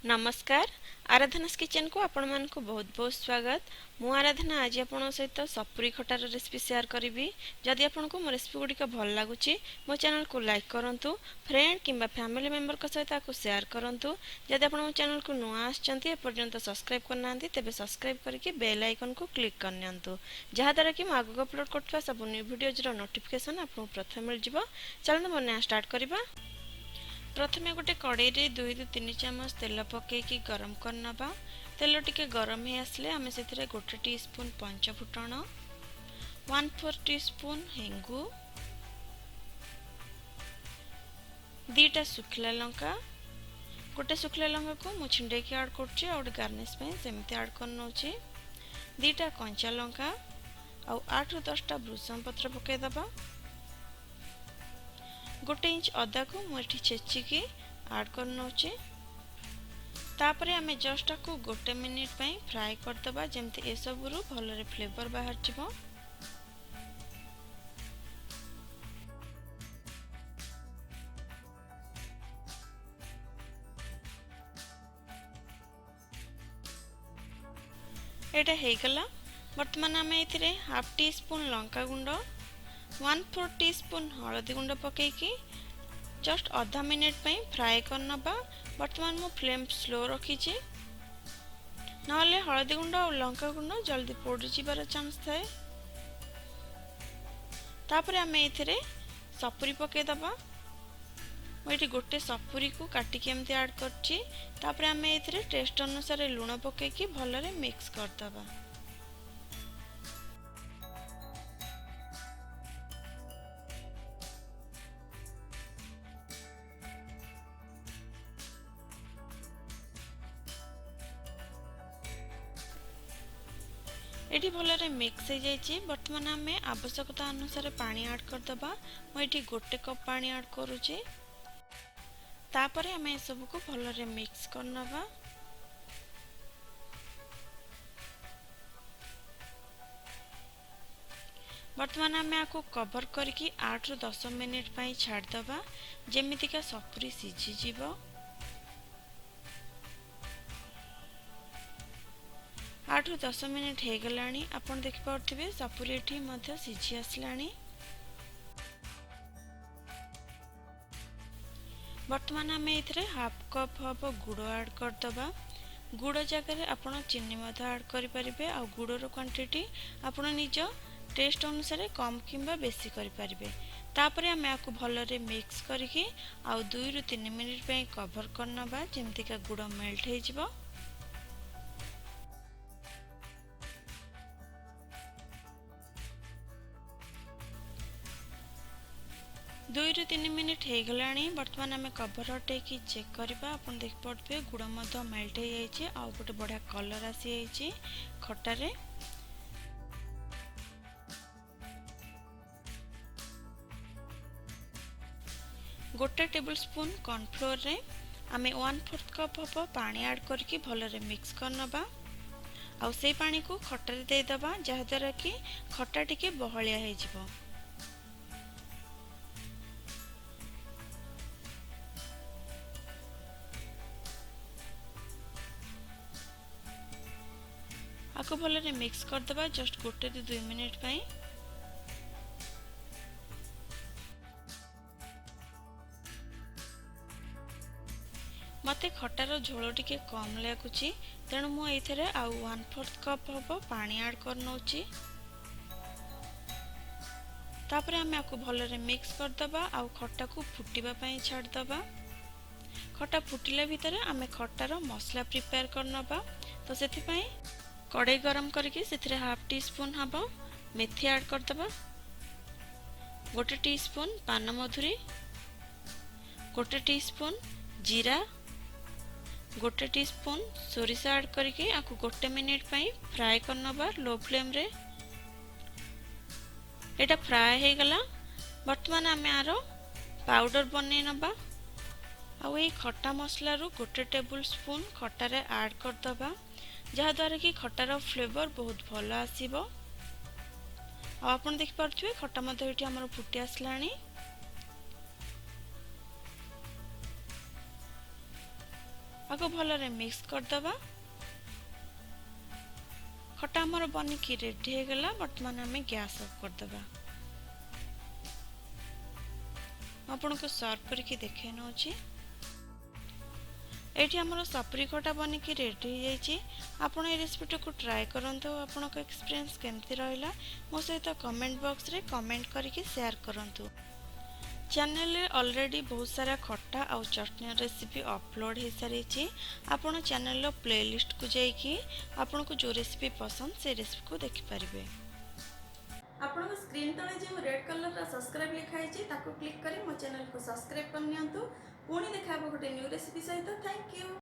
नमस्कार आराधनास किचन को आपण मान को बहुत बहुत स्वागत। मु आराधना आज आपण सहित सपुरी खटार रेसिपी शेयर करी। जदि आपण को मो रेसिपी गुड़िक भल लगुच मो चैनल को लाइक करूँ, फ्रेंड किंबा फैमिली मेंबर को सहित आपको शेयर करूँ। जदि आपण मो चैनल को नुआ आपर्यंत सब्सक्राइब करना तेबे सब्सक्राइब करके बेल आइकन को क्लिक करनियंतु, जहाद्वारा कि मैं आगक अपलोड करथवा सब न्यू वीडियोज नोटिफिकेशन आपको प्रथम मिल जिवो। चलନ୍ତୁ बना स्टार्ट करिबा। प्रथमे गोटे कड़ाई रे 2 ରୁ 3 चामच तेल पकेकी गरम करनबा। तेल टिके गरम हे आसले आमे सेथिरे 1 टीस्पून पंच फुटण, 1/4 टीस्पून हेंगु, 2टा सुखला लंका, गोटे सुखला लंका को मु छिंडे के ऐड करछि और गार्निश पे सेमति ऐड करनोछि, 2टा कंचा लंका और 8 ରୁ 10टा भृषम पत्र पके दबा। 1 इंच अदा को मुठी छेचिकी ऐड करनोचे। तापरे आमे जस्ट को 1 मिनिट पई फ्राई करदबा जेमति ए सब रु भलरे फ्लेवर बाहर जिवो। एटा हे गला। वर्तमान आमे इथिरे हाफ टी स्पून लंका गुंड, 1/4 टीस्पून हळदी गुंड पकेकी जस्ट आधा मिनिट पई फ्राई करनबा। वर्तमान मो फ्लेम स्लो रखीची, नहले हळदी गुंड और लंका गुंड जल्दी पोड़ी जिबार चांस थाए। तापरे आमे इथिरे सपुरी पके दबा। मोइटी गोटे सपुरी को काटिकी एमती ऐड करची। तापरे आमे इथिरे टेस्ट अनुसार लूण पकेकी भलरे मिक्स कर दबा। एटी भलरे मिक्स हो जाइए। वर्तमान आमे आवश्यकता अनुसार पानी ऐड कर दबा। मुझे 1 कप पानी ऐड करूची। तापरे आमे सब को भलरे मिक्स करनबा। वर्तमान आमे आको कवर करके 8 ରୁ 10 मिनिट पई छाड़ दबा जेमितिका सपुरी सिझी जीवो। 8 ରୁ 10 मिनिट हे गलानी। आपण देखि पाउथिबे सपुरी एठी मध्य सिझी आसलानी। वर्तमान आमे इथरे हाफ कप हबो गुड़ ऐड कर दबा। गुड़ जगह रे आपण चीनी मध्य ऐड करि परिबे आ गुड़र क्वांटिटी आपण निज टेस्ट अनुसार कम किंबा बेसी करि परिबे। तापरे आमे आको भलरे मिक्स करके आ 2 ରୁ 3 मिनिट पे कवर करनबा जेमतिका गुड़ मेल्ट हे जिवो। 2 ରୁ 3 मिनिट हे गलानी। वर्तमान आमे कवर हटेकी चेक करबा। आपण देख पड़बे गुड़ मध्य मेल्ट हे जाइछे आ गोटे बढ़िया कलर आसी जाइछे खटारे। गोटे टेबल स्पून कॉर्नफ्लोर रे आमे 1/4 कप हबो पानी ऐड करके भलरे मिक्स करनबा आ से पानी को खटारे दे दबा जहाद्वारा कि खटा टिके बहलिया हे जिवो। आको भलरे मिक्स कर दबा जस्ट 1 ରୁ 2 मिनिट पई। मते खटार झोल टिके कम लागुची तेणु मु एथरे आ 1/4 कप हबो पानी ऐड करनोची। तापरे आमे आको भलरे मिक्स कर दबा आ खट्टा को फुटीबा पई छाड़ दबा। खट्टा फुटिला भितरे आमे खट्टार मसला प्रिपेयर करनबा। तो सेथि पई कड़ाई गरम करके सेथिरे हाफ टी स्पून हबो मेथी ऐड कर दबा, 1 टीस्पून पान मधुरी, 1 टीस्पून जीरा, 1 टीस्पून सोरिष ऐड करके आको 1 मिनिट पई फ्राई करनबा लो फ्लेम रे। एटा फ्राई हे गला। वर्तमान आमे आरो पाउडर बनै नबा आ ए खट्टा मसला रु 1 टेबल स्पून खट्टा रे ऐड कर दबा जहाद्वारा कि खटार फ्लेवर बहुत भल आसीबो। आपण देख पारथुवे खट्टा मध्य एठी हमर फुटी आसलानी। आगो भलरे मिक्स करदबा। खटा हमर बनिकी रेडी हो गला। वर्तमान आम गैस ऑफ करदबा। आपन को सर्व करके देखे नौची। एठी हमर सपुरी खटा बनिकी रेडी हो जाइए। आपण ए रेसिपी को ट्राए करंतु। आपन को एक्सपीरियंस केमती रहिला मो सहित कमेंट बॉक्स रे कमेंट करके शेयर करंतु। चैनल रे ऑलरेडी बहुत सारा खट्टा और चटनी रेसिपी अपलोड हो सारी। आपण चैनल रो प्लेलिस्ट को जाइए आपण को जो रेसिपी पसंद से रेसिपी को देखि परिबे। आपण को स्क्रीन तले जो रेड कलर रा सब्सक्राइब लिखाई छी ताको क्लिक करी मो चैनल को सब्सक्राइब कर नियंतु। पुणी देखा गोटे न्यू रेसिपी सहित। Thank you.